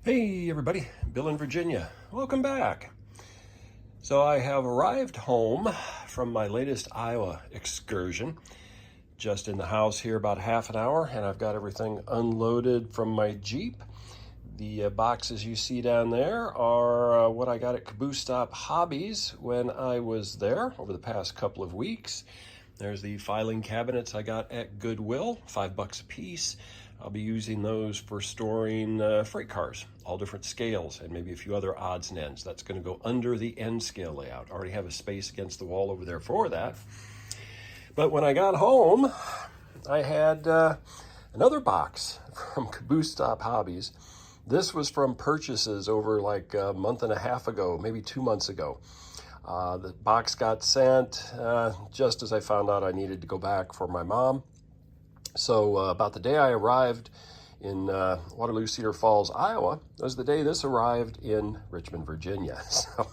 Hey everybody, Bill in Virginia. Welcome back. So I have arrived home from my latest Iowa excursion. Just in the house here about half an hour, and I've got everything unloaded from my Jeep. The boxes you see down there are what I got at Caboose Stop Hobbies when I was there over the past couple of weeks. There's the filing cabinets I got at Goodwill, $5 a piece. I'll be using those for storing freight cars, all different scales, and maybe a few other odds and ends. That's going to go under the end scale layout. I already have a space against the wall over there for that. But when I got home, I had another box from Caboose Stop Hobbies. This was from purchases over like a month and a half ago, maybe 2 months ago. The box got sent just as I found out I needed to go back for my mom. So about the day I arrived in Waterloo Cedar Falls, Iowa, was the day this arrived in Richmond, Virginia. So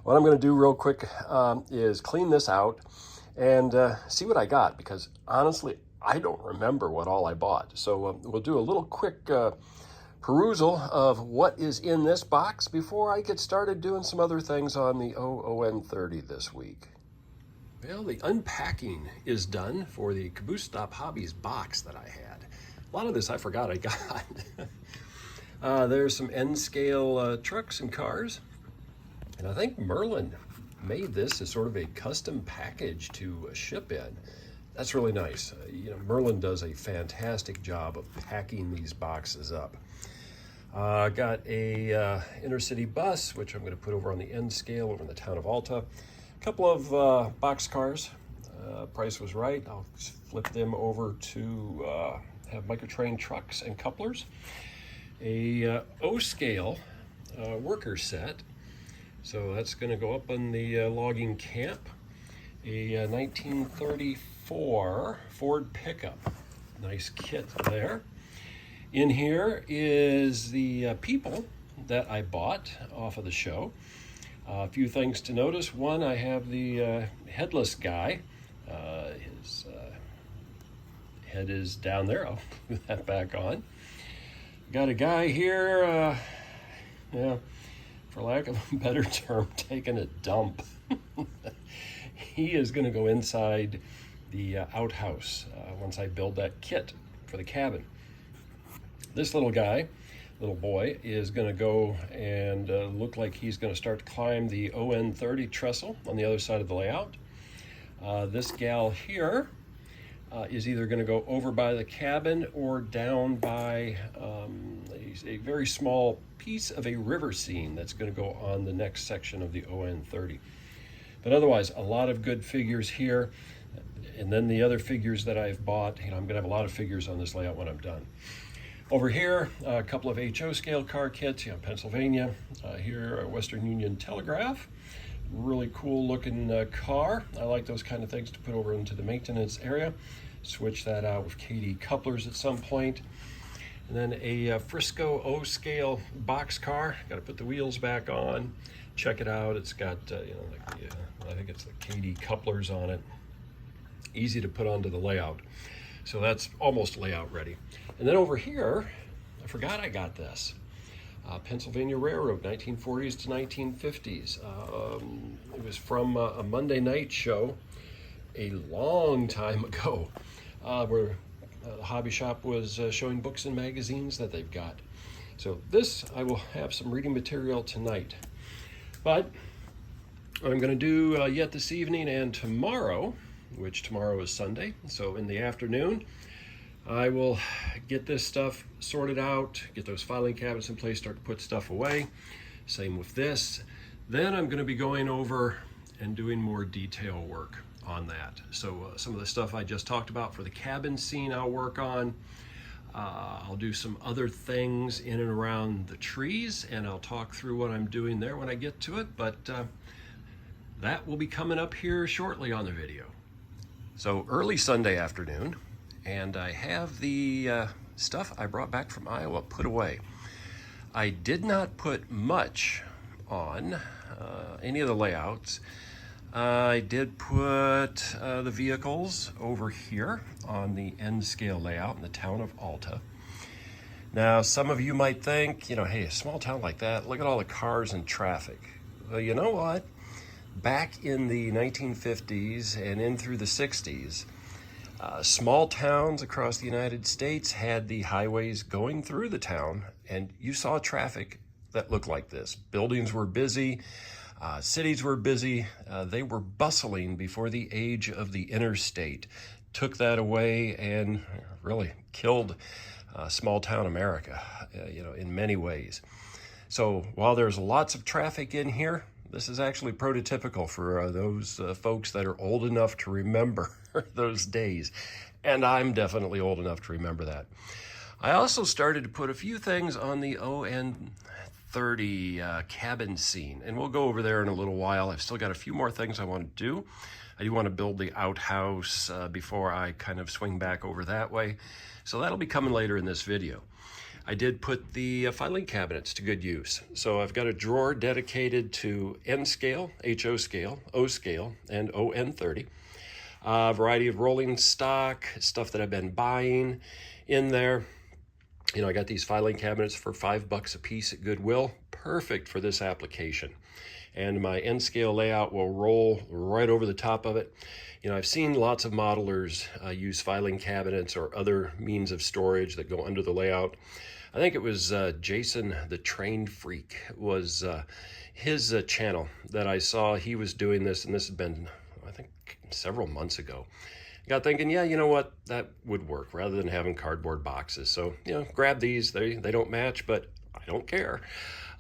what I'm going to do real quick is clean this out and see what I got, because honestly, I don't remember what all I bought. So we'll do a little quick perusal of what is in this box before I get started doing some other things on the On30 this week. Well, the unpacking is done for the Caboose Stop Hobbies box that I had. A lot of this I forgot I got. There's some N-scale trucks and cars. And I think Merlin made this as sort of a custom package to ship in. That's really nice. Merlin does a fantastic job of packing these boxes up. Got a intercity bus, which I'm going to put over on the N scale over in the town of Alta. A couple of boxcars. Price was right. I'll flip them over to have microtrain trucks and couplers. A O-scale worker set. So that's going to go up on the logging camp. A 1934 Ford pickup. Nice kit there. In here is the people that I bought off of the show. A few things to notice. One, I have the headless guy. His head is down there. I'll put that back on. Got a guy here, for lack of a better term, taking a dump. He is going to go inside the outhouse once I build that kit for the cabin. This little boy, is going to go and look like he's going to start to climb the On30 trestle on the other side of the layout. This gal here is either going to go over by the cabin or down by a very small piece of a river scene that's going to go on the next section of the On30. But otherwise, a lot of good figures here. And then the other figures that I've bought, I'm going to have a lot of figures on this layout when I'm done. Over here, a couple of HO scale car kits, Pennsylvania. Here, a Western Union Telegraph. Really cool looking car. I like those kind of things to put over into the maintenance area. Switch that out with KD couplers at some point. And then a Frisco O scale box car. Got to put the wheels back on. Check it out. It's got, I think it's the KD couplers on it. Easy to put onto the layout. So that's almost layout ready. And then over here, I forgot I got this. Pennsylvania Railroad, 1940s to 1950s. It was from a Monday night show a long time ago, where the hobby shop was showing books and magazines that they've got. So this, I will have some reading material tonight. But what I'm going to do yet this evening and tomorrow, which tomorrow is Sunday, so in the afternoon, I will get this stuff sorted out, get those filing cabinets in place, start to put stuff away. Same with this. Then I'm going to be going over and doing more detail work on that. So some of the stuff I just talked about for the cabin scene I'll work on. I'll do some other things in and around the trees, and I'll talk through what I'm doing there when I get to it, but that will be coming up here shortly on the video. So early Sunday afternoon, and I have the stuff I brought back from Iowa put away. I did not put much on any of the layouts. I did put the vehicles over here on the N scale layout in the town of Alta. Now, some of you might think, hey, a small town like that, look at all the cars and traffic. Well, you know what? Back in the 1950s and in through the 60s, small towns across the United States had the highways going through the town, and you saw traffic that looked like this. Buildings were busy, cities were busy, they were bustling before the age of the interstate took that away and really killed small town America, in many ways. So while there's lots of traffic in here, this is actually prototypical for those folks that are old enough to remember those days. And I'm definitely old enough to remember that. I also started to put a few things on the On30 cabin scene, and we'll go over there in a little while. I've still got a few more things I want to do. I do want to build the outhouse before I kind of swing back over that way. So that'll be coming later in this video. I did put the filing cabinets to good use. So I've got a drawer dedicated to N scale, HO scale, O scale, and On30. A variety of rolling stock, stuff that I've been buying in there. I got these filing cabinets for $5 a piece at Goodwill. Perfect for this application. And my N scale layout will roll right over the top of it. I've seen lots of modelers use filing cabinets or other means of storage that go under the layout. I think it was Jason the Trained Freak was his channel that I saw. He was doing this, and this had been, I think, several months ago. I got thinking, yeah, you know what, that would work rather than having cardboard boxes. So, grab these. They don't match, but I don't care.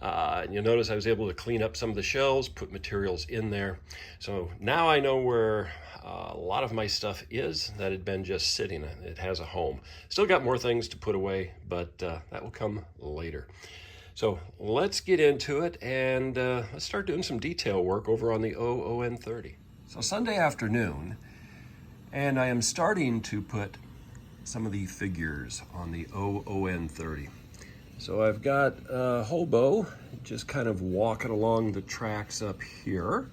And you'll notice I was able to clean up some of the shelves, put materials in there. So now I know where a lot of my stuff is that had been just sitting. It has a home. Still got more things to put away, but that will come later. So let's get into it, and let's start doing some detail work over on the On30. So Sunday afternoon, and I am starting to put some of the figures on the On30. So I've got a hobo just kind of walking along the tracks up here.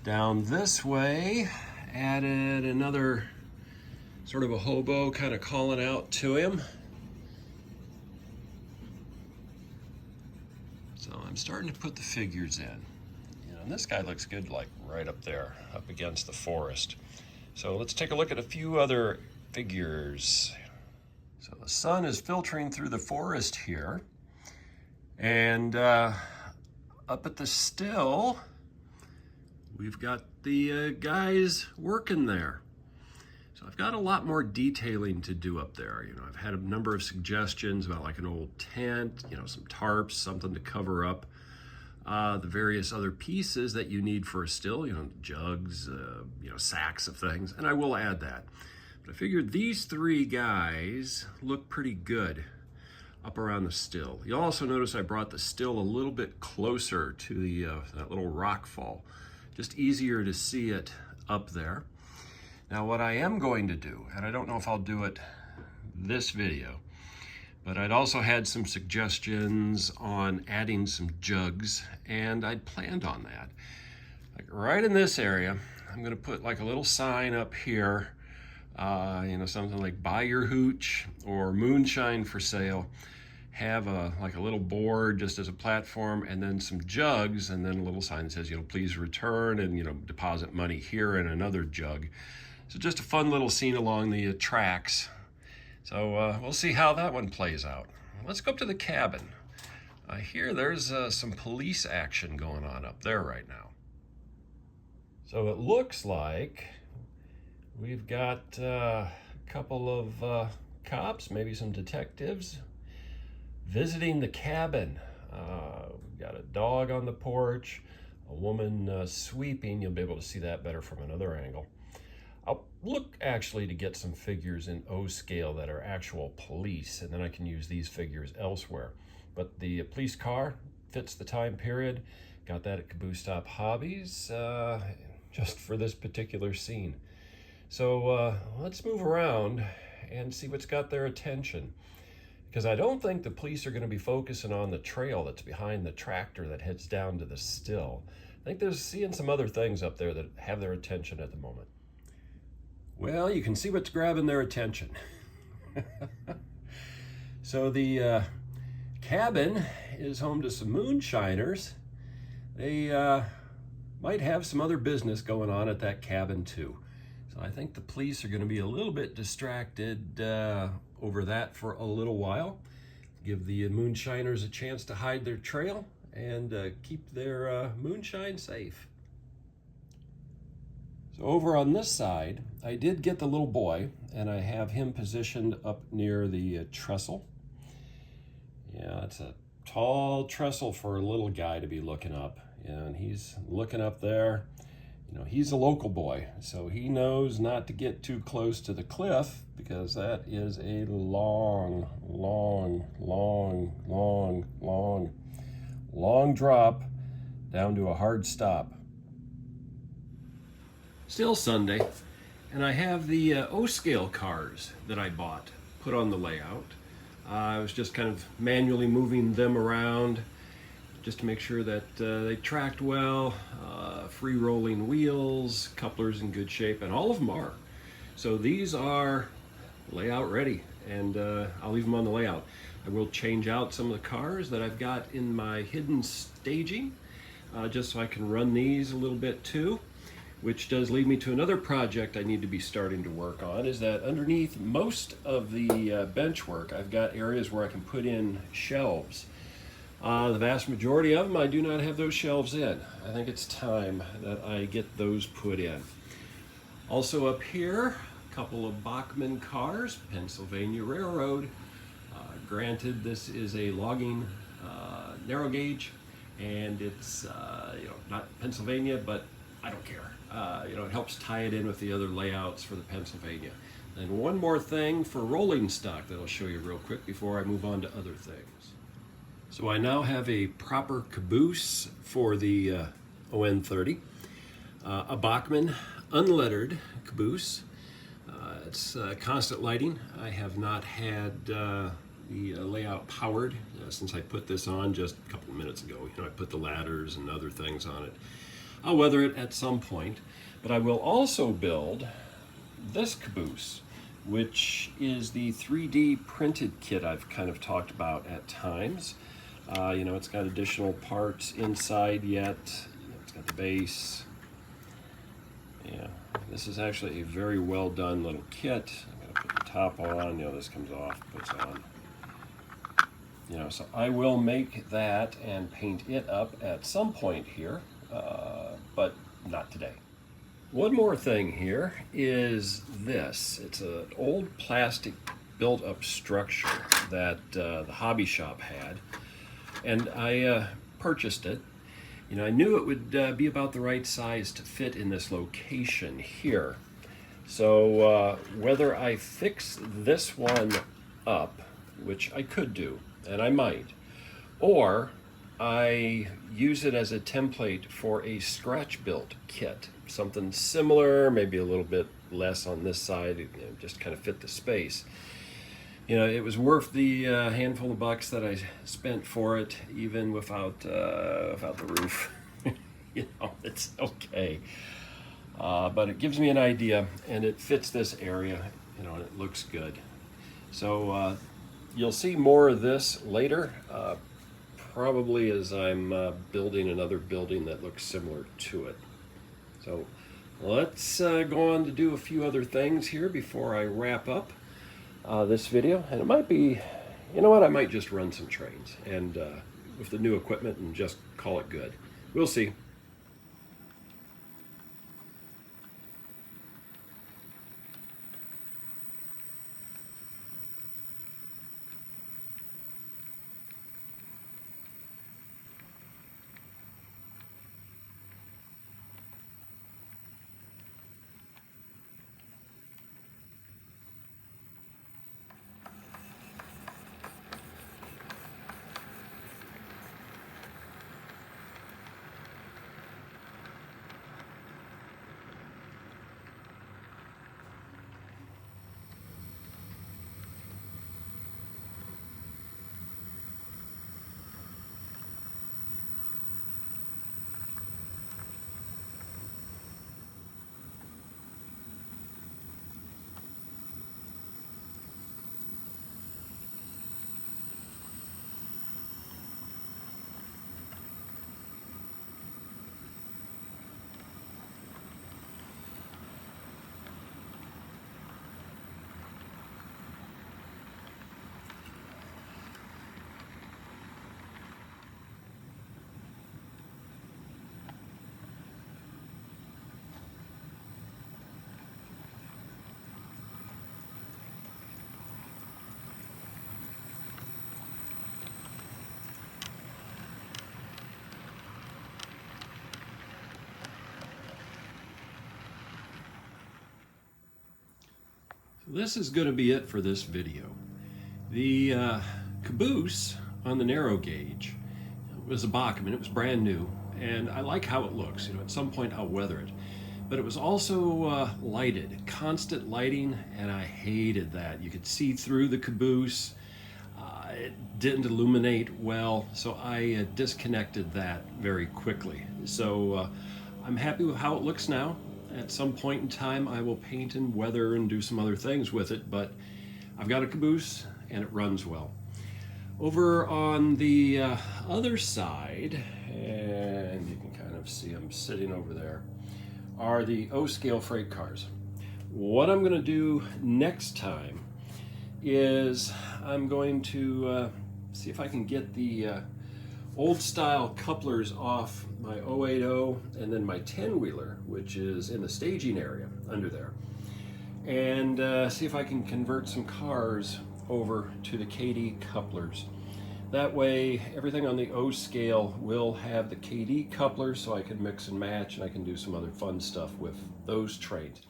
Down this way, added another sort of a hobo kind of calling out to him. So I'm starting to put the figures in. And this guy looks good, like right up there, up against the forest. So let's take a look at a few other figures. So the sun is filtering through the forest here, and up at the still, we've got the guys working there. So I've got a lot more detailing to do up there. I've had a number of suggestions about like an old tent, some tarps, something to cover up the various other pieces that you need for a still, jugs, sacks of things, and I will add that. I figured these three guys look pretty good up around the still. You'll also notice I brought the still a little bit closer to the that little rock fall. Just easier to see it up there. Now what I am going to do, and I don't know if I'll do it this video, but I'd also had some suggestions on adding some jugs, and I'd planned on that. Like right in this area, I'm gonna put like a little sign up here, something like buy your hooch or moonshine for sale. Have like a little board just as a platform, and then some jugs, and then a little sign that says, please return, and deposit money here in another jug. So just a fun little scene along the tracks. So we'll see how that one plays out. Let's go up to the cabin. I hear there's some police action going on up there right now. So it looks like we've got a couple of cops, maybe some detectives, visiting the cabin. We've got a dog on the porch, a woman sweeping. You'll be able to see that better from another angle. I'll look actually to get some figures in O scale that are actual police, and then I can use these figures elsewhere. But the police car fits the time period. Got that at Caboose Stop Hobbies just for this particular scene. So let's move around and see what's got their attention. Because I don't think the police are going to be focusing on the trail that's behind the tractor that heads down to the still. I think they're seeing some other things up there that have their attention at the moment. Well, you can see what's grabbing their attention. So the cabin is home to some moonshiners. They might have some other business going on at that cabin too. So I think the police are going to be a little bit distracted over that for a little while. Give the moonshiners a chance to hide their trail and keep their moonshine safe. So over on this side, I did get the little boy, and I have him positioned up near the trestle. Yeah, it's a tall trestle for a little guy to be looking up, and he's looking up there. You know, he's a local boy, so he knows not to get too close to the cliff because that is a long drop down to a hard stop. Still Sunday, and I have the O-scale cars that I bought put on the layout. I was just kind of manually moving them around just to make sure that they tracked well, free rolling wheels, couplers in good shape, and all of them are. So these are layout ready, and I'll leave them on the layout. I will change out some of the cars that I've got in my hidden staging, just so I can run these a little bit too. Which does lead me to another project I need to be starting to work on, is that underneath most of the bench work, I've got areas where I can put in shelves. The vast majority of them, I do not have those shelves in. I think it's time that I get those put in. Also up here, a couple of Bachmann cars, Pennsylvania Railroad. Granted, this is a logging narrow gauge, and it's not Pennsylvania, but I don't care. It helps tie it in with the other layouts for the Pennsylvania. And one more thing for rolling stock that I'll show you real quick before I move on to other things. So I now have a proper caboose for the On30. A Bachmann unlettered caboose. It's constant lighting. I have not had the layout powered since I put this on just a couple of minutes ago. I put the ladders and other things on it. I'll weather it at some point, but I will also build this caboose, which is the 3D printed kit I've kind of talked about at times. It's got additional parts inside yet. It's got the base. Yeah, this is actually a very well done little kit. I'm gonna put the top on. This comes off, puts on. So I will make that and paint it up at some point here. But not today. One more thing here is this. It's an old plastic built-up structure that the hobby shop had, and I purchased it. I knew it would be about the right size to fit in this location here. So whether I fix this one up, which I could do, and I might, or I use it as a template for a scratch built kit, something similar, maybe a little bit less on this side, just kind of fit the space. It was worth the handful of bucks that I spent for it, even without the roof. It's okay, but it gives me an idea, and it fits this area, and it looks good. So you'll see more of this later. Probably as I'm building another building that looks similar to it. So let's go on to do a few other things here before I wrap up this video. And it might be, I might just run some trains and with the new equipment and just call it good. We'll see. This is going to be it for this video. The caboose on the narrow gauge was a Bachmann. It was brand new, and I like how it looks. You know, at some point I'll weather it. But it was also lighted, constant lighting, and I hated that. You could see through the caboose. It didn't illuminate well, so I disconnected that very quickly. So I'm happy with how it looks now. At some point in time, I will paint and weather and do some other things with it, but I've got a caboose and it runs well. Over on the other side, and you can kind of see them sitting over there, are the O-scale freight cars. What I'm going to do next time is I'm going to see if I can get the old style couplers off my 080 and then my 10-wheeler, which is in the staging area under there, and see if I can convert some cars over to the KD couplers. That way everything on the O scale will have the KD couplers, so I can mix and match and I can do some other fun stuff with those trains.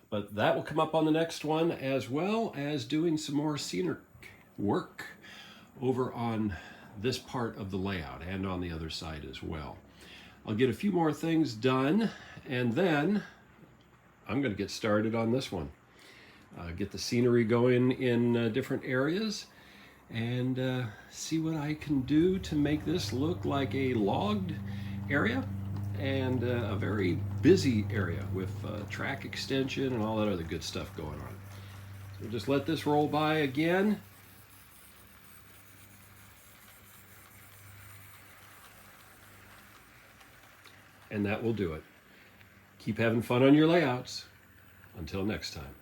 But that will come up on the next one, as well as doing some more scenic work over on this part of the layout and on the other side as well. I'll get a few more things done, and then I'm going to get started on this one. Get the scenery going in different areas, and see what I can do to make this look like a logged area and a very busy area with track extension and all that other good stuff going on. So just let this roll by again. And that will do it. Keep having fun on your layouts. Until next time.